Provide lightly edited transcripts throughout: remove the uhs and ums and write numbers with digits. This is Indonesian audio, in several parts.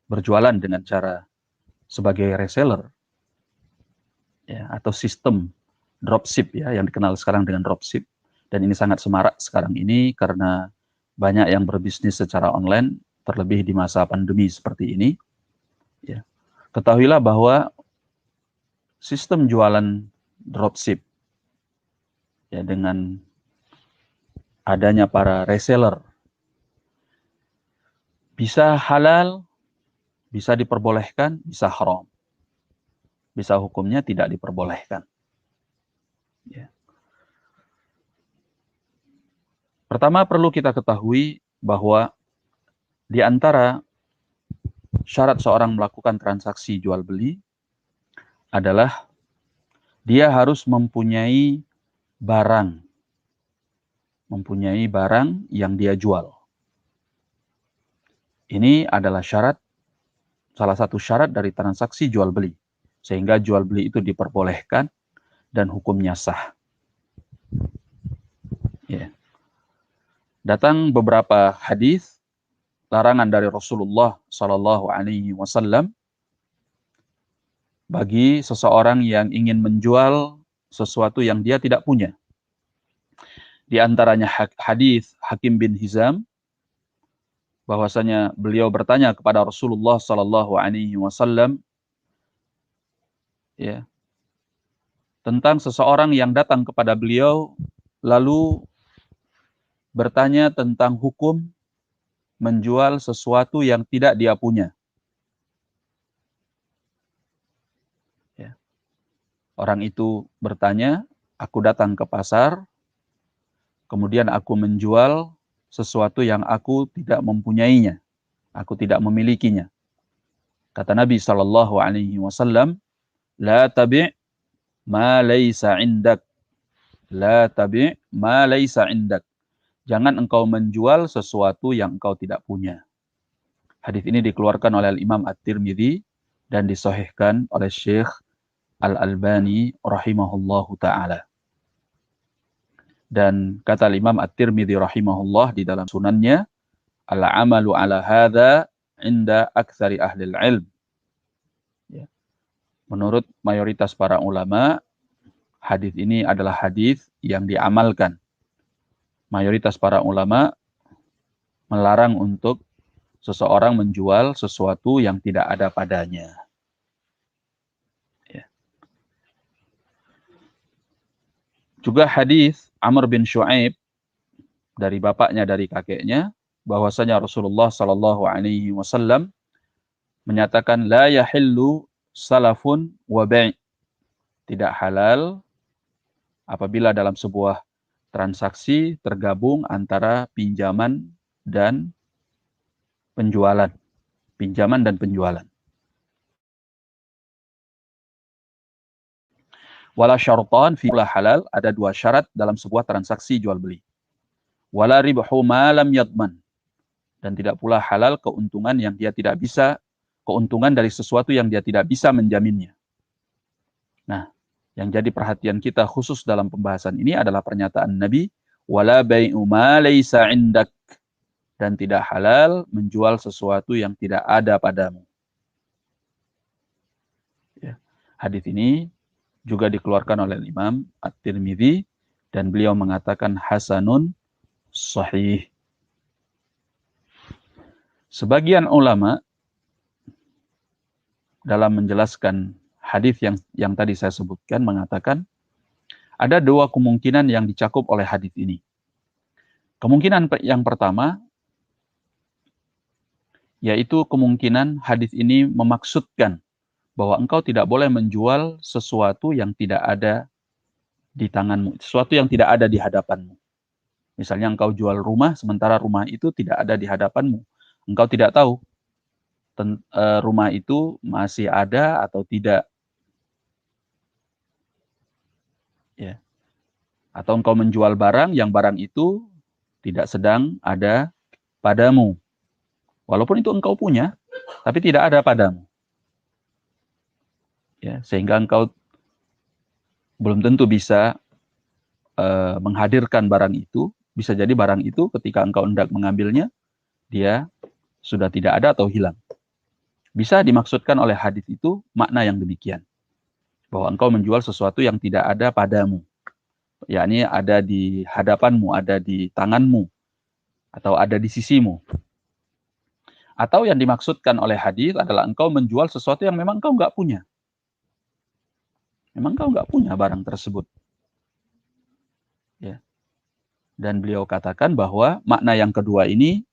berjualan dengan cara sebagai reseller, ya, atau sistem dropship, ya, yang dikenal sekarang dengan dropship. Dan ini sangat semarak sekarang ini karena banyak yang berbisnis secara online, terlebih di masa pandemi seperti ini. Ya. Ketahuilah bahwa sistem jualan dropship, ya, dengan adanya para reseller, bisa halal, bisa diperbolehkan, bisa haram. Bisa hukumnya tidak diperbolehkan. Ya. Pertama perlu kita ketahui bahwa di antara syarat seorang melakukan transaksi jual beli adalah dia harus mempunyai barang yang dia jual. Ini adalah salah satu syarat dari transaksi jual beli, sehingga jual beli itu diperbolehkan dan hukumnya sah. Ya. Datang beberapa hadis larangan dari Rasulullah Shallallahu Alaihi Wasallam bagi seseorang yang ingin menjual sesuatu yang dia tidak punya. Di antaranya hadis Hakim bin Hizam, bahwasanya beliau bertanya kepada Rasulullah Shallallahu Alaihi Wasallam, ya, tentang seseorang yang datang kepada beliau lalu bertanya tentang hukum menjual sesuatu yang tidak dia punya. Ya. Orang itu bertanya, aku datang ke pasar, kemudian aku menjual sesuatu yang aku tidak mempunyainya, aku tidak memilikinya. Kata Nabi Shallallahu Alaihi Wasallam, la tabi' ma laysa indak, la tabi' ma laysa indak. Jangan engkau menjual sesuatu yang engkau tidak punya. Hadis ini dikeluarkan oleh Imam At-Tirmidzi dan disahihkan oleh Syekh Al-Albani rahimahullahu ta'ala. Dan kata Imam At-Tirmidzi rahimahullah di dalam sunannya, al-amalu ala hadha inda aktsari ahli ilm. Ya. Menurut mayoritas para ulama, hadis ini adalah hadis yang diamalkan. Mayoritas para ulama melarang untuk seseorang menjual sesuatu yang tidak ada padanya. Ya. Juga hadis Amr bin Shu'aib dari bapaknya, dari kakeknya, bahwasanya Rasulullah Shallallahu Alaihi Wasallam menyatakan la yahillu salafun wa bai', tidak halal apabila dalam sebuah transaksi tergabung antara pinjaman dan penjualan. Pinjaman dan penjualan. Wala syartan fi halal, ada dua syarat dalam sebuah transaksi jual beli. Wala ribhu ma lam yadman, dan tidak pula halal keuntungan yang dia tidak bisa, keuntungan dari sesuatu yang dia tidak bisa menjaminnya. Nah, yang jadi perhatian kita khusus dalam pembahasan ini adalah pernyataan Nabi, wala bai'u ma laysa indak, dan tidak halal menjual sesuatu yang tidak ada padamu. Ya. Hadis ini juga dikeluarkan oleh Imam At-Tirmidzi dan beliau mengatakan hasanun sahih. Sebagian ulama dalam menjelaskan hadis yang tadi saya sebutkan mengatakan ada dua kemungkinan yang dicakup oleh hadis ini. Kemungkinan yang pertama yaitu kemungkinan hadis ini memaksudkan bahwa engkau tidak boleh menjual sesuatu yang tidak ada di tanganmu, sesuatu yang tidak ada di hadapanmu. Misalnya engkau jual rumah, sementara rumah itu tidak ada di hadapanmu. Engkau tidak tahu rumah itu masih ada atau tidak. Ya. Atau engkau menjual barang yang barang itu tidak sedang ada padamu. Walaupun itu engkau punya, tapi tidak ada padamu. Ya, sehingga engkau belum tentu bisa menghadirkan barang itu. Bisa jadi barang itu ketika engkau hendak mengambilnya, dia sudah tidak ada atau hilang. Bisa dimaksudkan oleh hadis itu makna yang demikian, bahwa engkau menjual sesuatu yang tidak ada padamu, yakni ada di hadapanmu, ada di tanganmu, atau ada di sisimu. Atau yang dimaksudkan oleh hadis adalah engkau menjual sesuatu yang memang engkau nggak punya. Memang engkau nggak punya barang tersebut. Ya. Dan beliau katakan bahwa makna yang kedua ini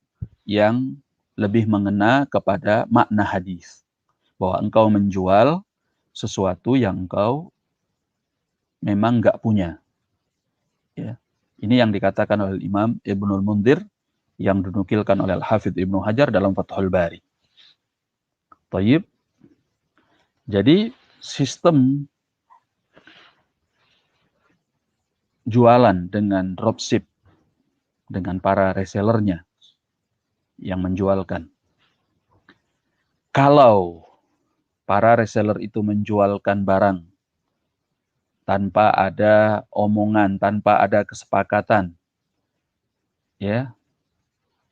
yang lebih mengena kepada makna hadis, bahwa engkau menjual sesuatu yang engkau memang nggak punya. Ya. Ini yang dikatakan oleh Imam Ibnul Munzir yang dinukilkan oleh Al-Hafidh Ibnu Hajar dalam Fathul Bari. Tayyib. Jadi sistem jualan dengan dropship, dengan para resellernya yang menjualkan. Kalau para reseller itu menjualkan barang tanpa ada omongan, tanpa ada kesepakatan, ya,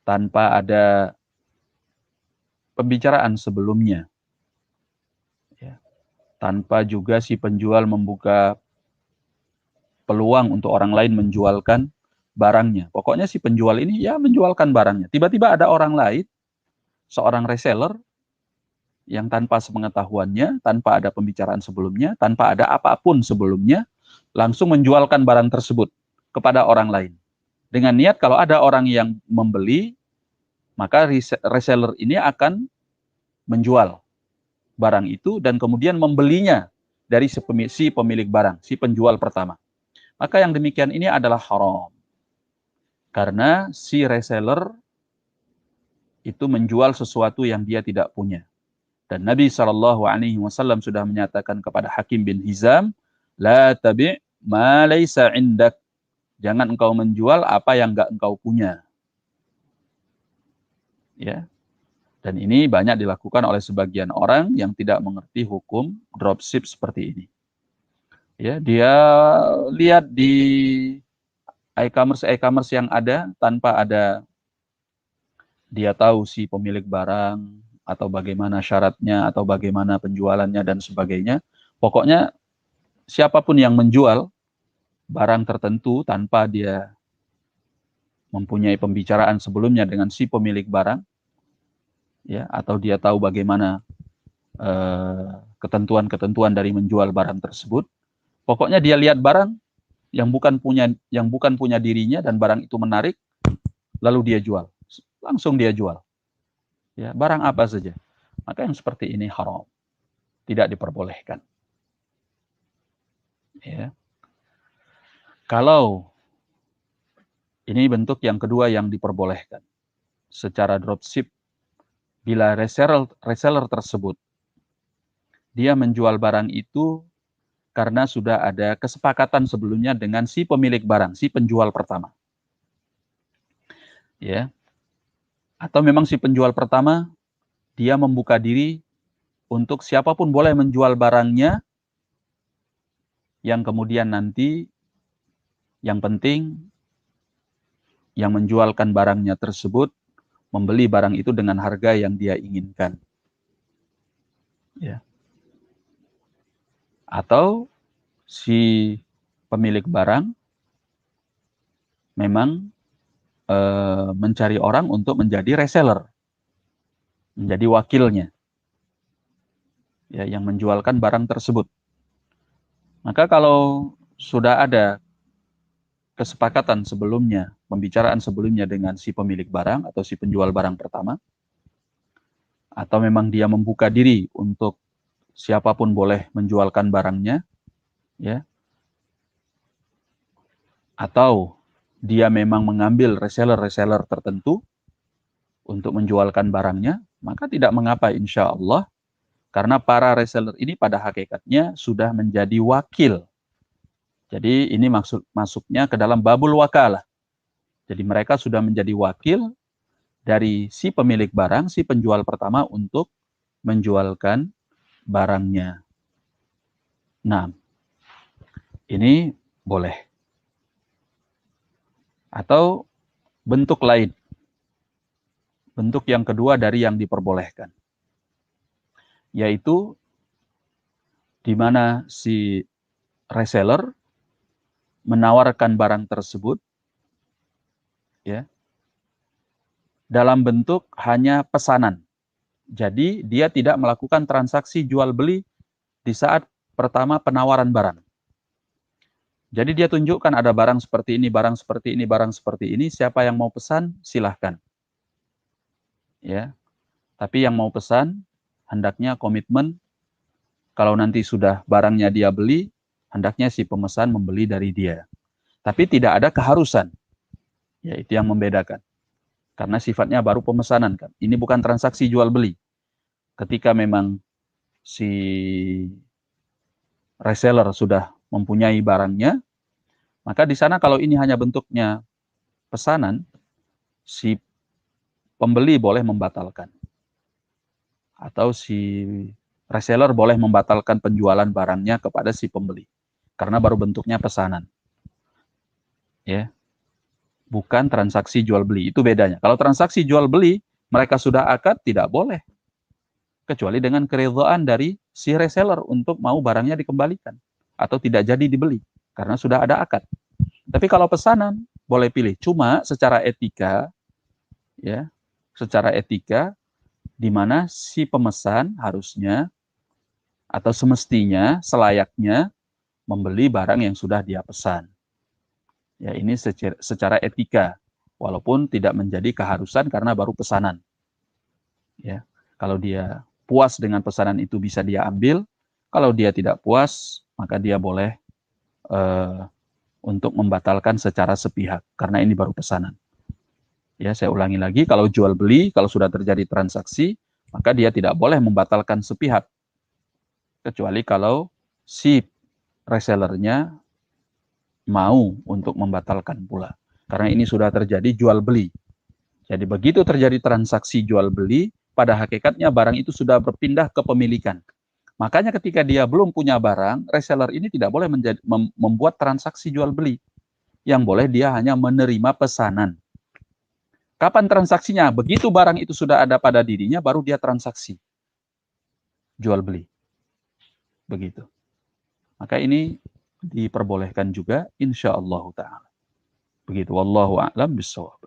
tanpa ada pembicaraan sebelumnya, ya, tanpa juga si penjual membuka peluang untuk orang lain menjualkan barangnya. Pokoknya si penjual ini ya menjualkan barangnya. Tiba-tiba ada orang lain, seorang reseller yang tanpa sepengetahuannya, tanpa ada pembicaraan sebelumnya, tanpa ada apapun sebelumnya, langsung menjualkan barang tersebut kepada orang lain. Dengan niat kalau ada orang yang membeli, maka reseller ini akan menjual barang itu dan kemudian membelinya dari si pemilik barang, si penjual pertama. Maka yang demikian ini adalah haram. Karena si reseller itu menjual sesuatu yang dia tidak punya. Dan Nabi SAW sudah menyatakan kepada Hakim bin Hizam, la tabi' ma laysa indak. Jangan engkau menjual apa yang enggak engkau punya. Ya. Dan ini banyak dilakukan oleh sebagian orang yang tidak mengerti hukum dropship seperti ini. Ya, dia lihat di e-commerce yang ada tanpa ada dia tahu si pemilik barang atau bagaimana syaratnya atau bagaimana penjualannya dan sebagainya. Pokoknya siapapun yang menjual barang tertentu tanpa dia mempunyai pembicaraan sebelumnya dengan si pemilik barang, ya, atau dia tahu bagaimana ketentuan-ketentuan dari menjual barang tersebut. Pokoknya dia lihat barang yang bukan punya dirinya dan barang itu menarik, lalu dia jual, langsung dia jual. Ya, barang apa saja. Maka yang seperti ini haram, tidak diperbolehkan. Ya. Kalau ini bentuk yang kedua yang diperbolehkan secara dropship, bila reseller tersebut dia menjual barang itu karena sudah ada kesepakatan sebelumnya dengan si pemilik barang, si penjual pertama. Ya. Atau memang si penjual pertama dia membuka diri untuk siapapun boleh menjual barangnya, yang kemudian nanti yang penting yang menjualkan barangnya tersebut membeli barang itu dengan harga yang dia inginkan. Ya. Atau si pemilik barang memang mencari orang untuk menjadi reseller, menjadi wakilnya, ya, yang menjualkan barang tersebut. Maka kalau sudah ada kesepakatan sebelumnya, pembicaraan sebelumnya dengan si pemilik barang atau si penjual barang pertama, atau memang dia membuka diri untuk siapapun boleh menjualkan barangnya, ya, atau dia memang mengambil reseller-reseller tertentu untuk menjualkan barangnya, maka tidak mengapa insya Allah, karena para reseller ini pada hakikatnya sudah menjadi wakil. Jadi ini masuknya ke dalam babul wakalah. Jadi mereka sudah menjadi wakil dari si pemilik barang, si penjual pertama untuk menjualkan barangnya. Nah, ini boleh. Atau bentuk lain. Bentuk yang kedua dari yang diperbolehkan. yaitu di mana si reseller menawarkan barang tersebut ya dalam bentuk hanya pesanan. Jadi dia tidak melakukan transaksi jual beli di saat pertama penawaran barang. Jadi dia tunjukkan ada barang seperti ini, barang seperti ini, barang seperti ini, siapa yang mau pesan silahkan. Ya. Tapi yang mau pesan hendaknya komitmen kalau nanti sudah barangnya dia beli, hendaknya si pemesan membeli dari dia. Tapi tidak ada keharusan. Ya, itu yang membedakan. Karena sifatnya baru pemesanan kan. Ini bukan transaksi jual beli. Ketika memang si reseller sudah mempunyai barangnya, maka di sana kalau ini hanya bentuknya pesanan, si pembeli boleh membatalkan. Atau si reseller boleh membatalkan penjualan barangnya kepada si pembeli. Karena baru bentuknya pesanan. Ya. Bukan transaksi jual beli, itu bedanya. Kalau transaksi jual beli, mereka sudah akad, tidak boleh. Kecuali dengan keridhaan dari si reseller untuk mau barangnya dikembalikan atau tidak jadi dibeli karena sudah ada akad. Tapi kalau pesanan boleh pilih. Cuma secara etika ya, secara etika di mana si pemesan harusnya atau semestinya selayaknya membeli barang yang sudah dia pesan. Ya, ini secara etika walaupun tidak menjadi keharusan karena baru pesanan. Ya. Kalau dia puas dengan pesanan itu bisa dia ambil. Kalau dia tidak puas, maka dia boleh untuk membatalkan secara sepihak karena ini baru pesanan. Ya, saya ulangi lagi, kalau jual beli, kalau sudah terjadi transaksi, maka dia tidak boleh membatalkan sepihak kecuali kalau si resellernya mau untuk membatalkan pula. Karena ini sudah terjadi jual beli. Jadi begitu terjadi transaksi jual beli, pada hakikatnya barang itu sudah berpindah ke pemilikan. Makanya ketika dia belum punya barang, reseller ini tidak boleh membuat transaksi jual beli. Yang boleh dia hanya menerima pesanan. Kapan transaksinya? Begitu barang itu sudah ada pada dirinya, baru dia transaksi jual beli. Begitu. Maka ini diperbolehkan juga, insya Allah ta'ala. Begitu. Wallahu a'lam bishawab.